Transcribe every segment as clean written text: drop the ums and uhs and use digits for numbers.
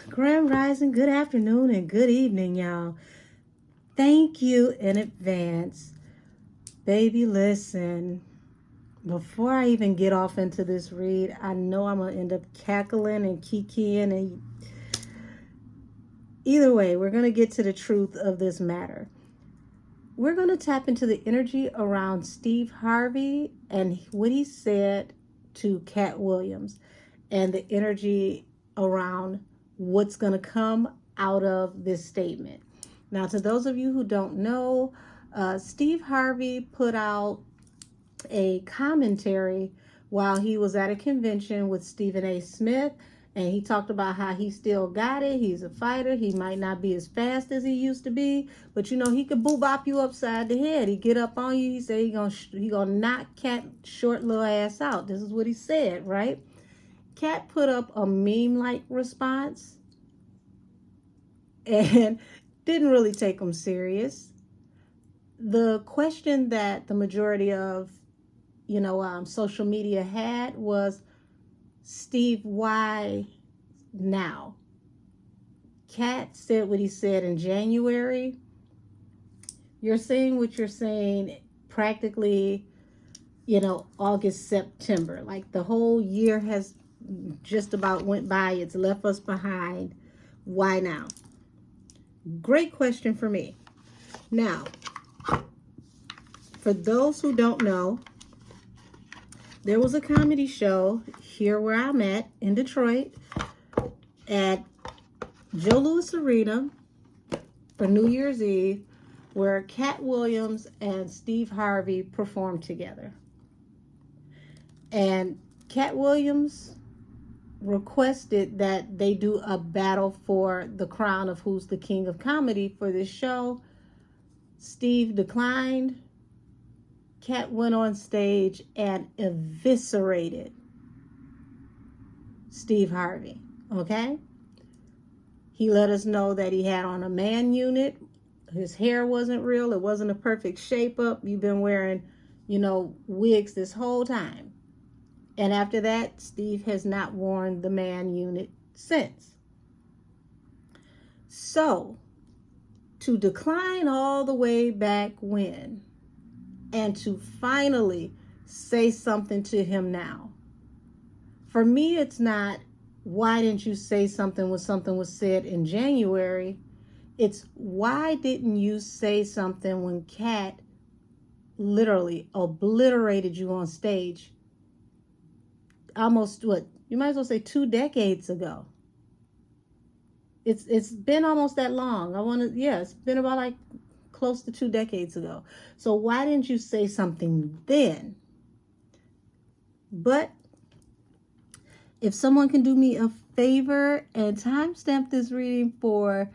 Grand Rising, good afternoon, and good evening, y'all. Thank you in advance. Baby, listen, before I even get off into this read, I know I'm going to end up cackling and kikiing. And either way, we're going to get to the truth of this matter. We're going to tap into the energy around Steve Harvey and what he said to Katt Williams, and the energy around what's going to come out of this statement. Now, to those of you who don't know, Steve Harvey put out a commentary while he was at a convention with Stephen A. Smith, and he talked about how he still got it. He's a fighter. He might not be as fast as he used to be, but you know, he could bop you upside the head. He get up on you. He said he gonna knock Katt short little ass out. This is what he said, right? Katt put up a meme-like response and didn't really take him serious. The question that the majority of social media had was, Steve, why now? Katt said what he said in January. You're saying what you're saying practically, August, September. Like the whole year has just about went by. It's left us behind. Why now? Great question for me. Now, for those who don't know, there was a comedy show here where I'm at in Detroit at Joe Louis Arena for New Year's Eve, where Katt Williams and Steve Harvey performed together. And Katt Williams requested that they do a battle for the crown of who's the king of comedy for this show. Steve declined. Katt went on stage and eviscerated Steve Harvey, okay? He let us know that he had on a man unit. His hair wasn't real. It wasn't a perfect shape up. You've been wearing, wigs this whole time. And after that, Steve has not worn the man unit since. So, to decline all the way back when, and to finally say something to him now. For me, it's not, why didn't you say something when something was said in January? It's, why didn't you say something when Katt literally obliterated you on stage almost, you might as well say 2 decades ago. It's been almost that long. It's been about like close to 2 decades ago. So why didn't you say something then? But if someone can do me a favor and timestamp this reading for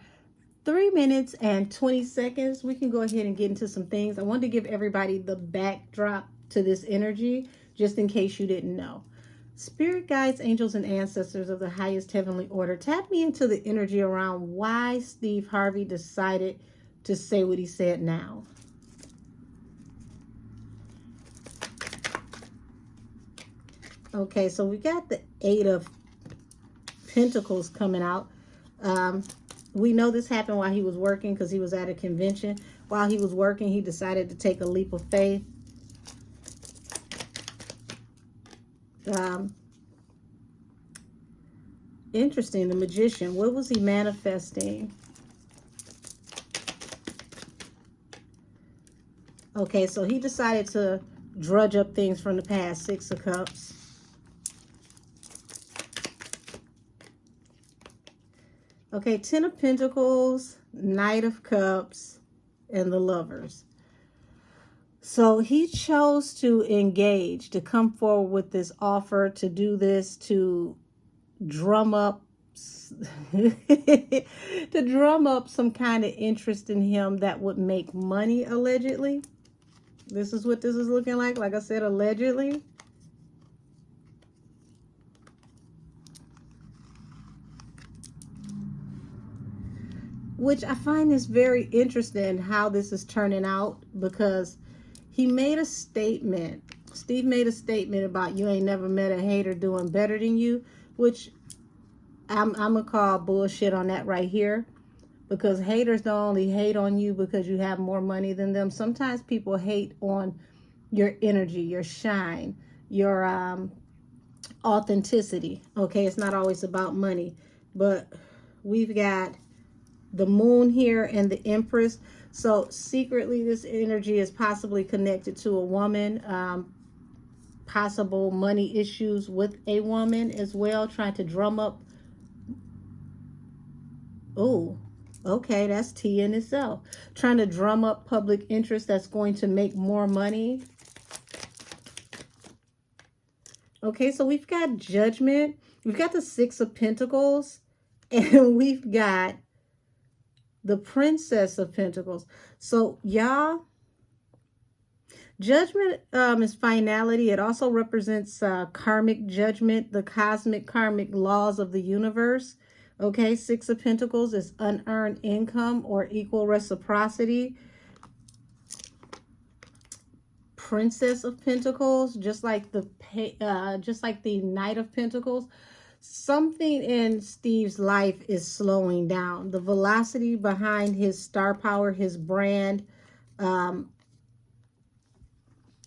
3 minutes and 20 seconds, we can go ahead and get into some things. I wanted to give everybody the backdrop to this energy, just in case you didn't know. Spirit guides, angels, and ancestors of the highest heavenly order, tap me into the energy around why Steve Harvey decided to say what he said now. Okay, so we got the 8 of Pentacles coming out. We know this happened while he was working because he was at a convention. While he was working, he decided to take a leap of faith. Interesting, the Magician. What was he manifesting? Okay, so he decided to drudge up things from the past. 6 of Cups. Okay, 10 of Pentacles, Knight of Cups, and the Lovers. So he chose to engage, to come forward with this offer, to do this, to drum up to drum up some kind of interest in him that would make money, allegedly. This is what this is looking like. Like I said, allegedly. Which I find this very interesting how this is turning out, because he made a statement. Steve made a statement about you ain't never met a hater doing better than you, which I'm gonna call bullshit on that right here, because haters don't only hate on you because you have more money than them. Sometimes people hate on your energy, your shine, your authenticity. Okay, it's not always about money, but we've got the moon here and the empress. So secretly this energy is possibly connected to a woman, possible money issues with a woman as well, trying to drum up. Oh, okay, that's tea in itself. Trying to drum up public interest that's going to make more money. Okay, so we've got Judgment, we've got the Six of Pentacles, and we've got the Princess of Pentacles. So y'all, Judgment is finality. It also represents karmic judgment, the cosmic karmic laws of the universe. Okay, Six of Pentacles is unearned income or equal reciprocity. Princess of Pentacles, just like the Knight of Pentacles, something in Steve's life is slowing down. The velocity behind his star power, his brand,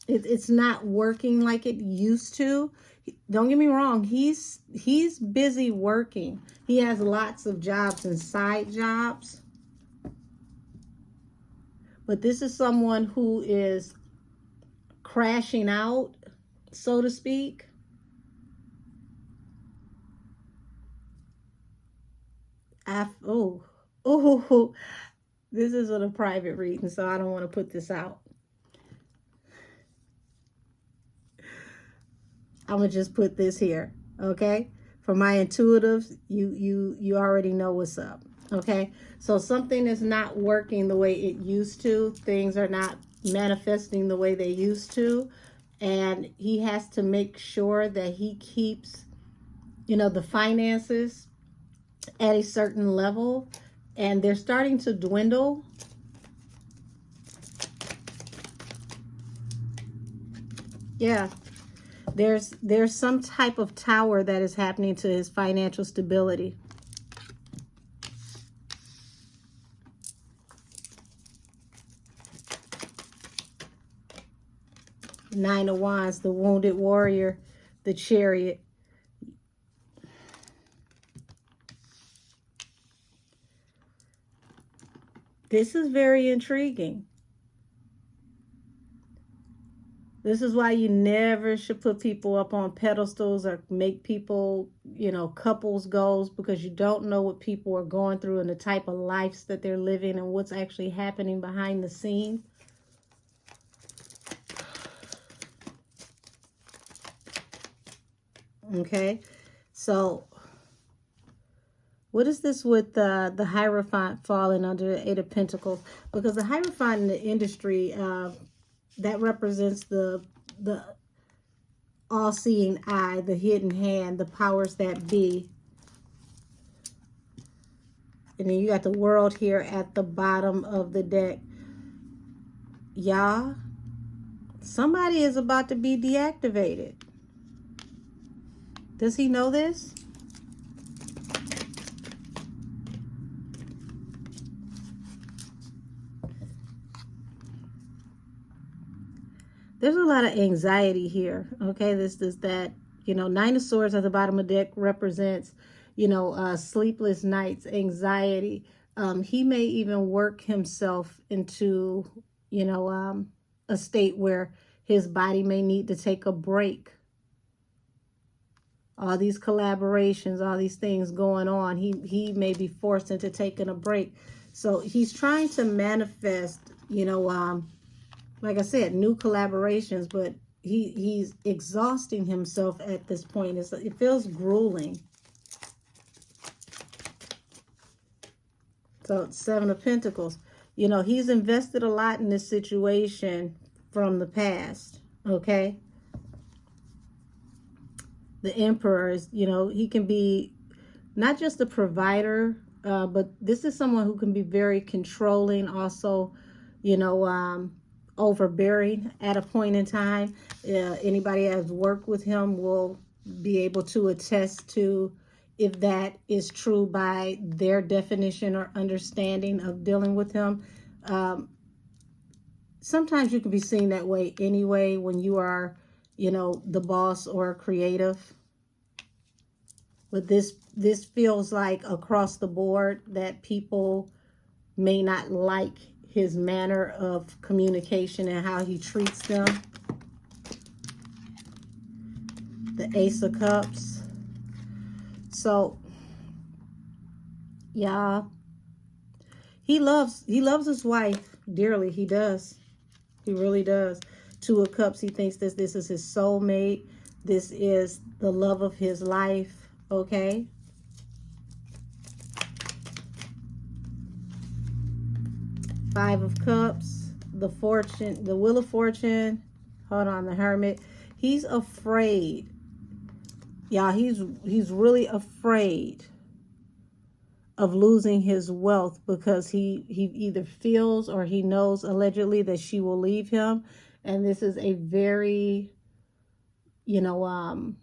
it's not working like it used to. Don't get me wrong, he's busy working. He has lots of jobs and side jobs. But this is someone who is crashing out, so to speak. Oh, this isn't a private reading, so I don't want to put this out. I'm gonna just put this here, okay? For my intuitives, you already know what's up, okay? So something is not working the way it used to. Things are not manifesting the way they used to, and he has to make sure that he keeps, the finances at a certain level, and they're starting to dwindle. Yeah, there's some type of tower that is happening to his financial stability. Nine of Wands, the Wounded Warrior, the Chariot. This is very intriguing. This is why you never should put people up on pedestals or make people, couples goals, because you don't know what people are going through and the type of lives that they're living and what's actually happening behind the scenes. Okay, so what is this with the Hierophant falling under the Eight of Pentacles? Because the Hierophant in the industry, that represents the all-seeing eye, the hidden hand, the powers that be. And then you got the World here at the bottom of the deck. Y'all, somebody is about to be deactivated. Does he know this? There's a lot of anxiety here. Okay, this is that, Nine of Swords at the bottom of the deck represents, sleepless nights, anxiety. He may even work himself into, a state where his body may need to take a break. All these collaborations, all these things going on, he may be forced into taking a break. So he's trying to manifest, like I said, new collaborations, but he's exhausting himself at this point. It feels grueling. So Seven of Pentacles, he's invested a lot in this situation from the past, okay? The Emperor is, he can be not just a provider, but this is someone who can be very controlling, also, overbearing at a point in time. Anybody that has worked with him will be able to attest to, if that is true by their definition or understanding of dealing with him. Um, Sometimes you can be seen that way anyway when you are, you know, the boss or creative. But this feels like across the board that people may not like his manner of communication and how he treats them. The Ace of Cups. So, yeah, he loves his wife dearly. He does. He really does. Two of Cups, he thinks that this is his soulmate. This is the love of his life, okay? Five of Cups, the Fortune, the Wheel of Fortune. Hold on, the Hermit. He's afraid. Yeah, he's really afraid of losing his wealth because he either feels or he knows allegedly that she will leave him. And this is a very, you know,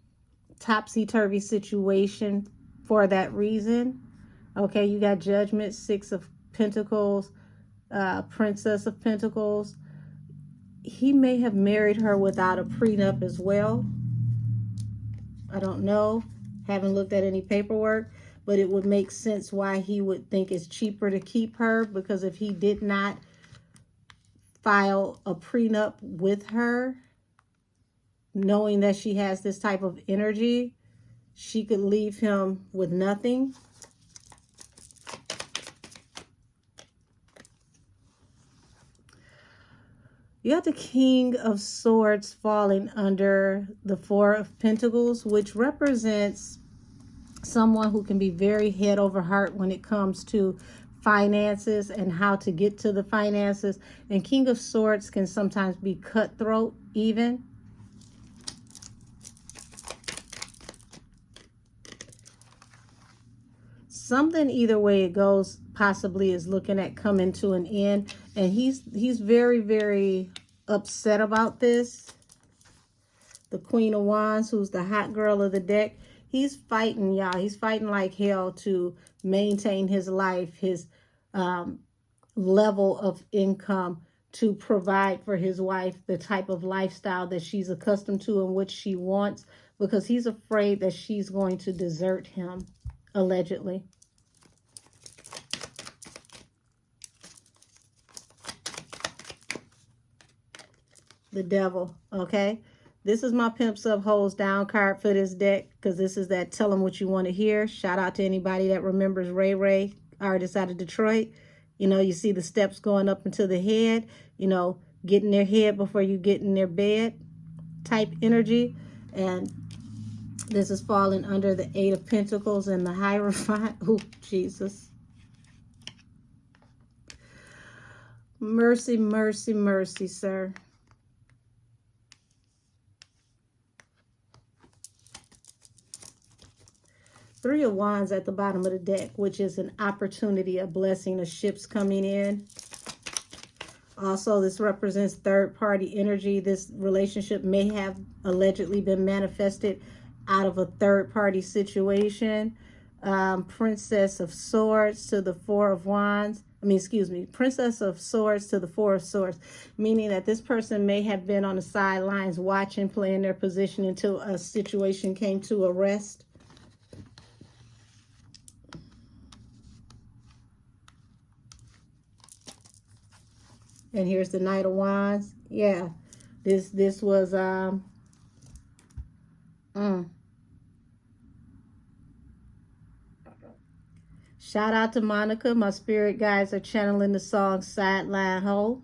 topsy-turvy situation for that reason. Okay, you got Judgment, Six of Pentacles, Princess of Pentacles. He may have married her without a prenup as well. I don't know. Haven't looked at any paperwork, but it would make sense why he would think it's cheaper to keep her, because if he did not file a prenup with her, knowing that she has this type of energy, she could leave him with nothing. You have the King of Swords falling under the Four of Pentacles, which represents someone who can be very head over heart when it comes to finances and how to get to the finances. And King of Swords can sometimes be cutthroat even. Something, either way it goes, possibly is looking at coming to an end. And he's very, very upset about this. The Queen of Wands, who's the hot girl of the deck. He's fighting, y'all. He's fighting like hell to maintain his life, his level of income, to provide for his wife the type of lifestyle that she's accustomed to and which she wants, because he's afraid that she's going to desert him, allegedly. The Devil, okay? This is my Pimp Sub Hoes Down card for this deck, because this is that tell them what you want to hear. Shout out to anybody that remembers Ray Ray, artist out of Detroit. You know, you see the steps going up into the head, you know, get in their head before you get in their bed type energy. And this is falling under the Eight of Pentacles and the Hierophant. Oh, Jesus. Mercy, mercy, mercy, sir. Three of Wands at the bottom of the deck, which is an opportunity, a blessing, a ship's coming in. Also, this represents third-party energy. This relationship may have allegedly been manifested out of a third-party situation. Princess of Swords to the Four of Wands. Princess of Swords to the Four of Swords, meaning that this person may have been on the sidelines watching, playing their position until a situation came to a rest. And here's the Knight of Wands. Yeah, this was Shout out to Monica. My spirit guides are channeling the song Sideline Hoe.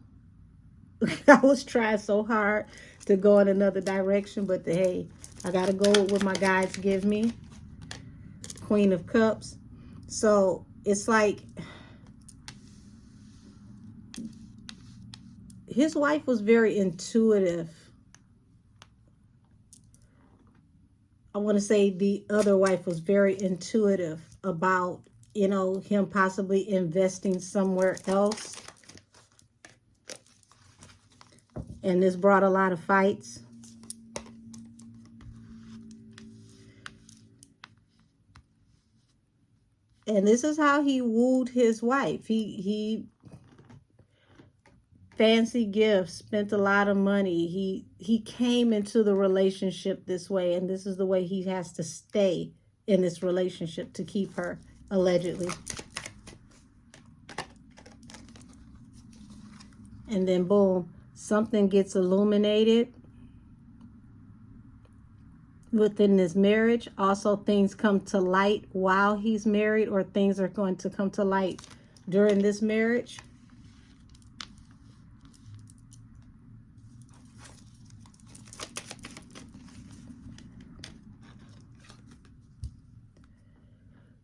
I was trying so hard to go in another direction, but hey, I gotta go with what my guides give me. Queen of Cups. So it's like his wife was very intuitive. I want to say the other wife was very intuitive about, you know, him possibly investing somewhere else. And this brought a lot of fights. And this is how he wooed his wife. He fancy gifts, spent a lot of money. He came into the relationship this way, and this is the way he has to stay in this relationship to keep her, allegedly. And then boom, something gets illuminated within this marriage. Also, things come to light while he's married, or things are going to come to light during this marriage.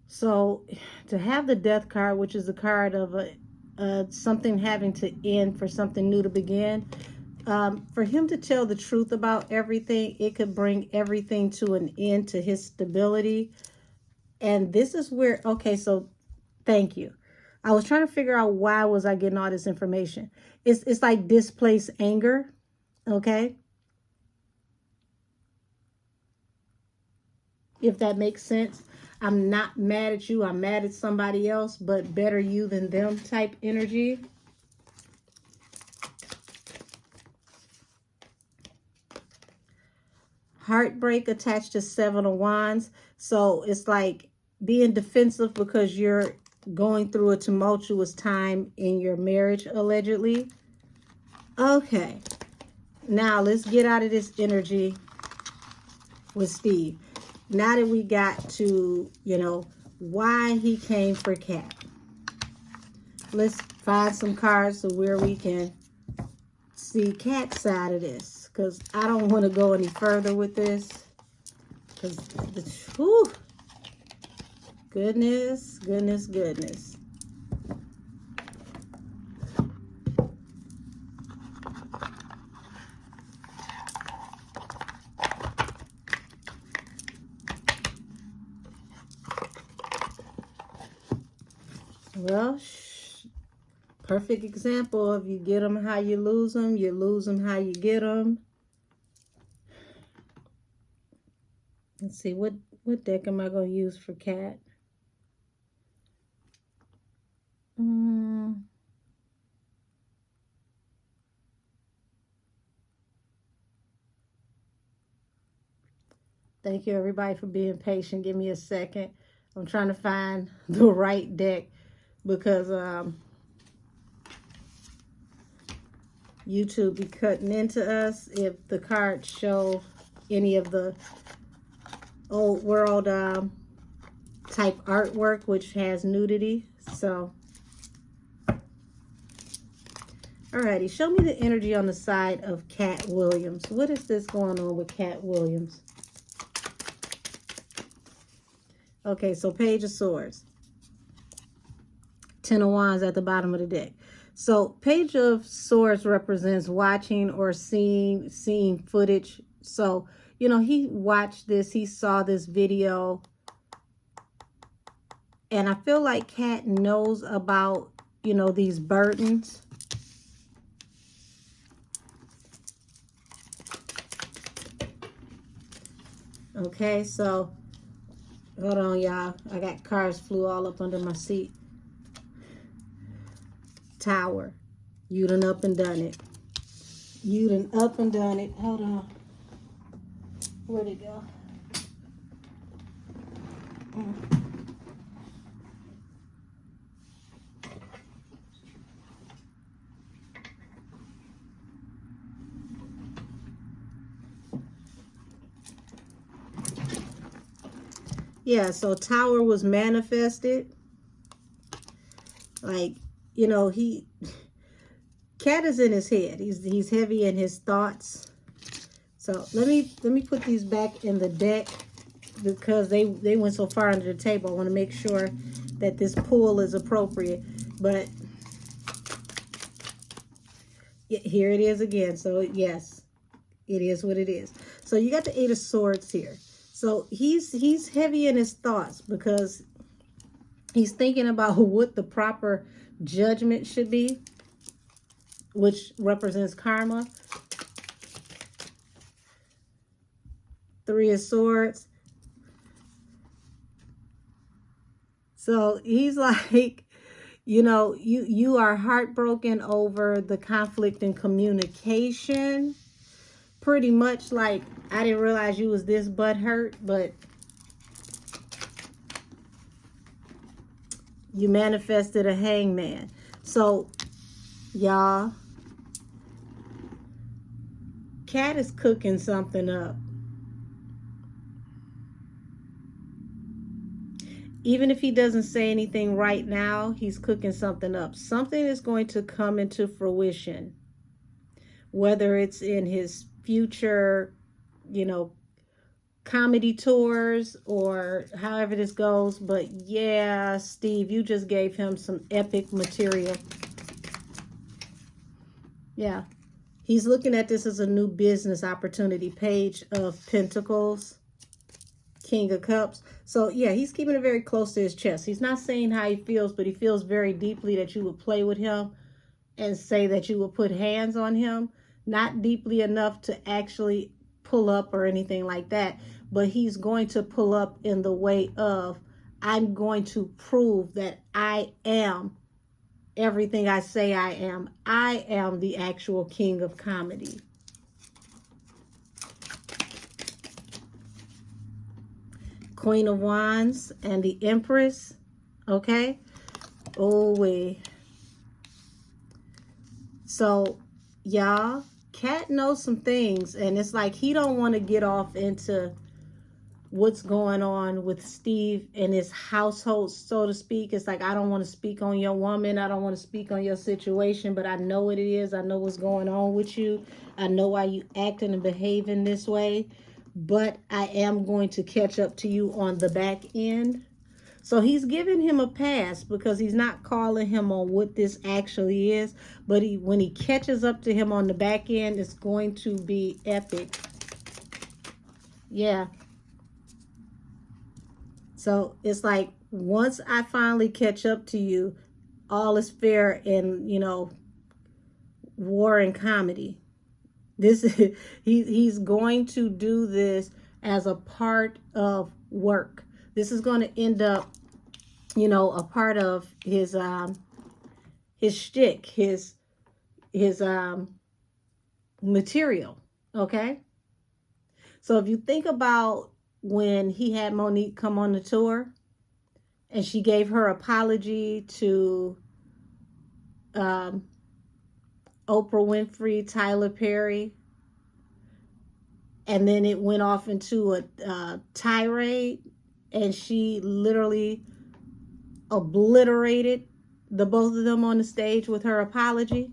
So to have the death card, which is the card of something having to end for something new to begin, for him to tell the truth about everything, it could bring everything to an end, to his stability. And this is where, okay, so thank you. I was trying to figure out why was I getting all this information. It's like displaced anger, okay? If that makes sense. I'm not mad at you. I'm mad at somebody else, but better you than them type energy. Heartbreak attached to Seven of Wands. So it's like being defensive because you're going through a tumultuous time in your marriage, allegedly. Okay. Now let's get out of this energy with Steve. Now that we got to, you know, why he came for Katt. Let's find some cards so where we can see Katt's side of this. Because I don't want to go any further with this. Because, whew, goodness, goodness, goodness. Well, perfect example of you get them how you lose them how you get them. Let's see, what deck am I going to use for Katt? Thank you, everybody, for being patient. Give me a second. I'm trying to find the right deck because YouTube be cutting into us if the cards show any of the old world type artwork which has nudity. So alrighty, show me the energy on the side of Katt Williams. What is this going on with Katt Williams? Okay, so Page of Swords. Ten of Wands at the bottom of the deck. So Page of Swords represents watching or seeing footage. So, you know, he watched this, he saw this video. And I feel like Katt knows about, you know, these burdens. Okay, so hold on, y'all. I got cards flew all up under my seat. Tower. You done up and done it. You done up and done it. Hold on. Where'd it go? Yeah, so Tower was manifested. Like, you know, Katt is in his head. He's heavy in his thoughts. So let me put these back in the deck because they went so far under the table. I want to make sure that this pull is appropriate. But here it is again. So yes, it is what it is. So you got the Eight of Swords here. So he's heavy in his thoughts because he's thinking about what the proper judgment should be, which represents karma. Three of Swords. So he's like, you are heartbroken over the conflict in communication. Pretty much like, I didn't realize you was this butthurt, but you manifested a hangman. So, y'all, Katt is cooking something up. Even if he doesn't say anything right now, he's cooking something up. Something is going to come into fruition, whether it's in his future, comedy tours or however this goes. But yeah, Steve, you just gave him some epic material. Yeah. He's looking at this as a new business opportunity. Page of Pentacles, King of Cups. So yeah, he's keeping it very close to his chest. He's not saying how he feels, but he feels very deeply that you would play with him and say that you would put hands on him. Not deeply enough to actually pull up or anything like that, but he's going to pull up in the way of, I'm going to prove that I am everything I say I am. I am the actual king of comedy. Queen of Wands and the Empress. Okay. Oh, wait. So, y'all, Katt knows some things, and it's like he don't want to get off into what's going on with Steve and his household, so to speak. It's like, I don't want to speak on your woman. I don't want to speak on your situation, but I know what it is. I know what's going on with you. I know why you acting and behaving this way, but I am going to catch up to you on the back end. So he's giving him a pass because he's not calling him on what this actually is. But when he catches up to him on the back end, it's going to be epic. Yeah. So it's like, once I finally catch up to you, all is fair in, war and comedy. This he's going to do this as a part of work. This is going to end up, a part of his shtick, his material. Okay. So if you think about when he had Monique come on the tour and she gave her apology to Oprah Winfrey, Tyler Perry, and then it went off into a tirade, and she literally obliterated the both of them on the stage with her apology.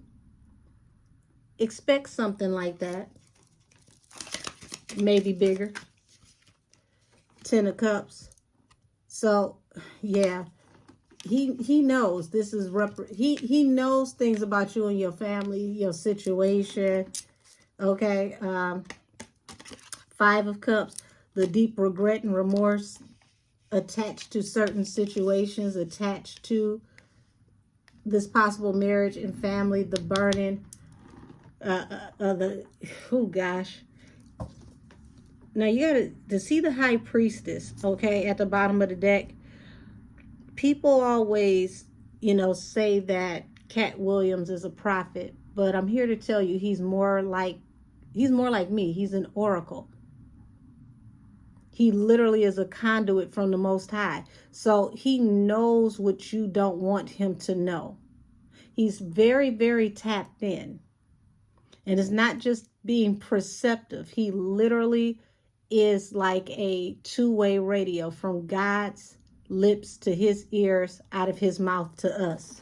Expect something like that. Maybe bigger. 10 of Cups. So yeah, he knows this is he knows things about you and your family, your situation. Okay. 5 of Cups, the deep regret and remorse attached to certain situations, attached to this possible marriage and family, the burden, oh gosh. Now you gotta to see the High Priestess, okay, at the bottom of the deck. People always, say that Katt Williams is a prophet, but I'm here to tell you he's more like me. He's an oracle. He literally is a conduit from the Most High. So he knows what you don't want him to know. He's very, very tapped in. And it's not just being perceptive. He literally is like a two-way radio from God's lips to his ears, out of his mouth to us.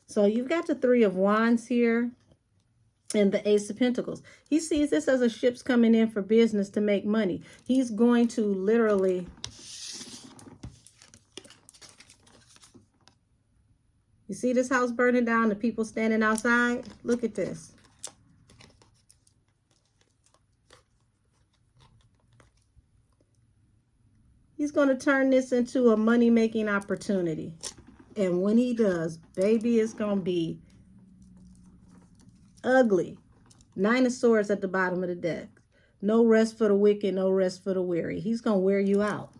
So you've got the 3 of Wands here and the Ace of Pentacles. He sees this as a ship's coming in for business to make money. He's going to literally, you see this house burning down, the people standing outside? Look at this. He's going to turn this into a money-making opportunity. And when he does, baby, it's going to be ugly. 9 of Swords at the bottom of the deck. No rest for the wicked, no rest for the weary. He's going to wear you out.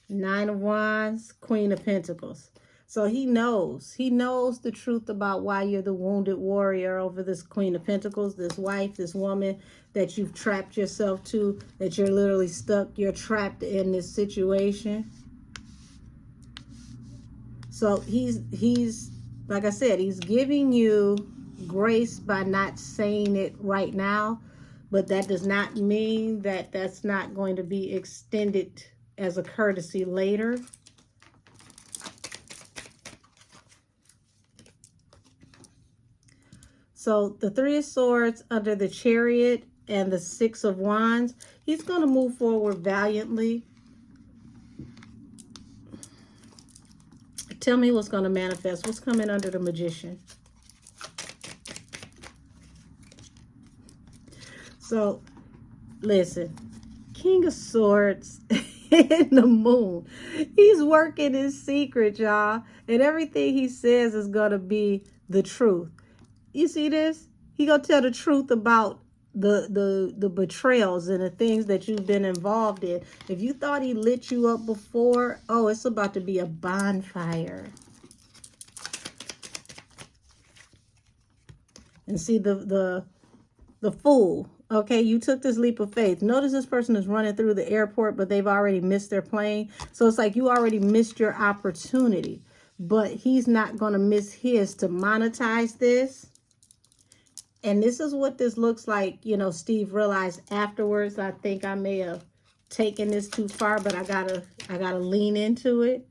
Nine of Wands, Queen of Pentacles. So he knows the truth about why you're the wounded warrior over this Queen of Pentacles, this wife, this woman that you've trapped yourself to, that you're literally stuck, you're trapped in this situation. So he's like I said, he's giving you grace by not saying it right now, but that does not mean that that's not going to be extended as a courtesy later. So the Three of Swords under the Chariot and the Six of Wands, he's going to move forward valiantly. Tell me what's going to manifest. What's coming under the Magician? So, listen. King of Swords and the Moon. He's working in secret, y'all. And everything he says is going to be the truth. You see this? He gonna tell the truth about the betrayals and the things that you've been involved in. If you thought he lit you up before, oh, it's about to be a bonfire. And see the Fool. Okay, you took this leap of faith. Notice this person is running through the airport, but they've already missed their plane. So it's like you already missed your opportunity. But he's not going to miss his to monetize this. And this is what this looks like. You know, Steve realized afterwards, I think I may have taken this too far, but I gotta lean into it.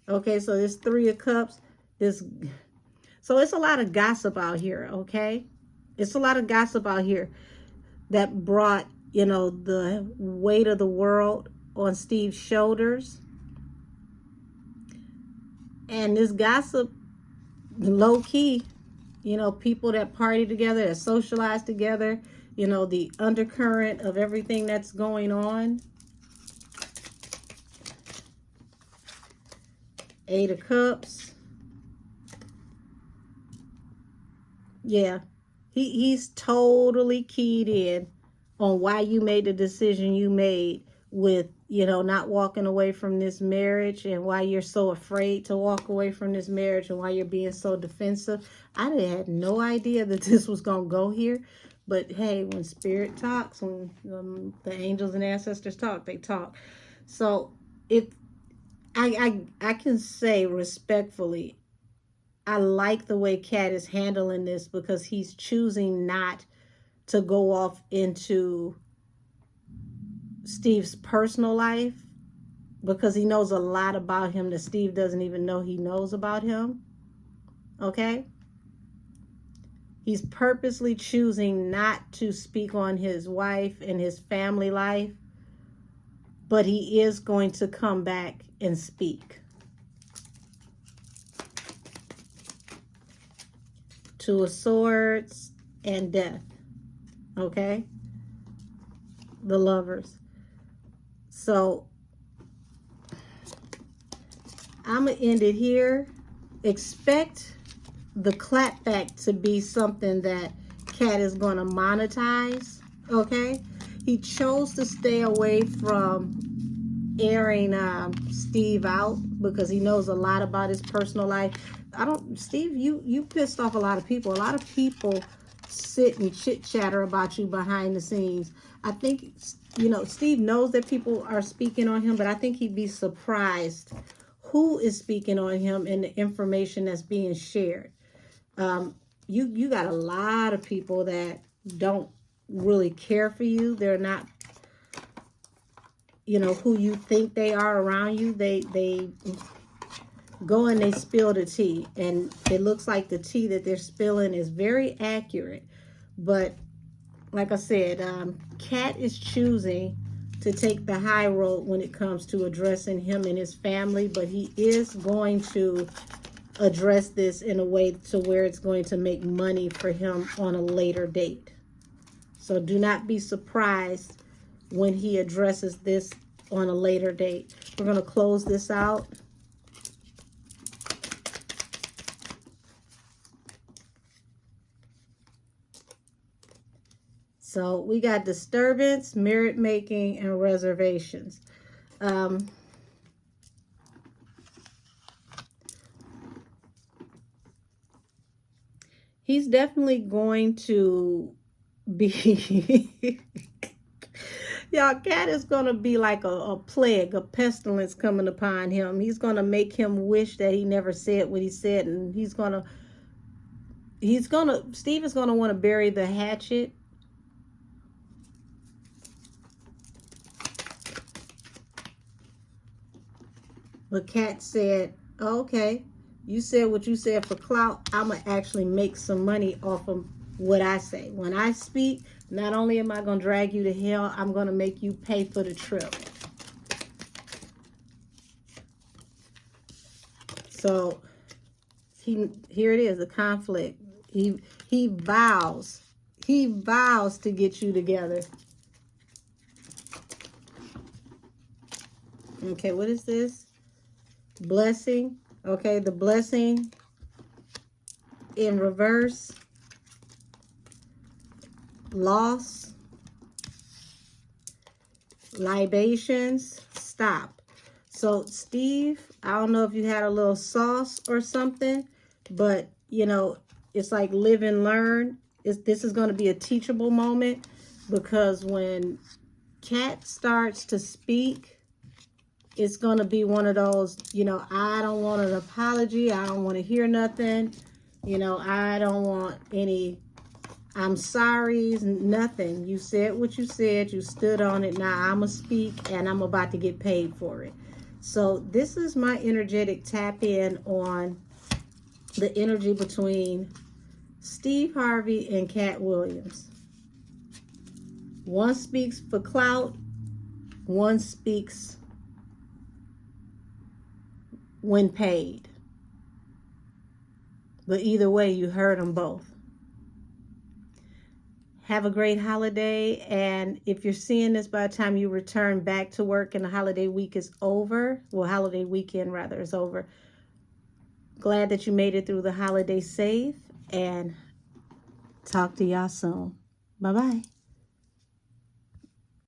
Okay, so this Three of Cups, so it's a lot of gossip out here, okay? It's a lot of gossip out here that brought, you know, the weight of the world on Steve's shoulders. And this gossip, low key, you know, people that party together, that socialize together, you know, the undercurrent of everything that's going on. Eight of Cups. Yeah, he's totally keyed in on why you made the decision you made with, you know, not walking away from this marriage, and why you're so afraid to walk away from this marriage, and why you're being so defensive. I had no idea that this was going to go here. But hey, when spirit talks, when the angels and ancestors talk, they talk. So if I can say respectfully, I like the way Katt is handling this, because he's choosing not to go off into Steve's personal life, because he knows a lot about him that Steve doesn't even know he knows about him. Okay? He's purposely choosing not to speak on his wife and his family life, but he is going to come back and speak. Two of Swords and Death. Okay? The Lovers. So I'm going to end it here. Expect the clapback to be something that Katt is going to monetize. Okay? He chose to stay away from airing Steve out, because he knows a lot about his personal life. Steve, you pissed off a lot of people. A lot of people sit and chit chatter about you behind the scenes. I think, you know, Steve knows that people are speaking on him, but I think he'd be surprised who is speaking on him and the information that's being shared. You got a lot of people that don't really care for you. They're not, you know, who you think they are around you. They go and they spill the tea, and it looks like the tea that they're spilling is very accurate. But like I said, Katt is choosing to take the high road when it comes to addressing him and his family, but he is going to address this in a way to where it's going to make money for him on a later date. So do not be surprised when he addresses this on a later date. We're going to close this out. So we got disturbance, merit making, and reservations. He's definitely going to be y'all, Katt is going to be like a plague, a pestilence coming upon him. He's going to make him wish that he never said what he said, and Steve is going to want to bury the hatchet. But Katt said, oh, okay, you said what you said for clout. I'm going to actually make some money off of what I say. When I speak, not only am I going to drag you to hell, I'm going to make you pay for the trip. So here it is, a conflict. He vows to get you together. Okay, what is this? Blessing. Okay, the blessing in reverse. Loss. Libations. Stop. So Steve, I don't know if you had a little sauce or something, but you know, it's like live and learn. This is going to be a teachable moment, because when Katt starts to speak, it's going to be one of those, you know, I don't want an apology. I don't want to hear nothing. You know, I don't want any I'm sorry, nothing. You said what you said. You stood on it. Now I'm going to speak, and I'm about to get paid for it. So this is my energetic tap in on the energy between Steve Harvey and Katt Williams. One speaks for clout. One speaks when paid. But either way, you heard them both. Have a great holiday. And if you're seeing this by the time you return back to work and the holiday week is over, well, holiday weekend rather is over, glad that you made it through the holiday safe, and talk to y'all soon. Bye-bye.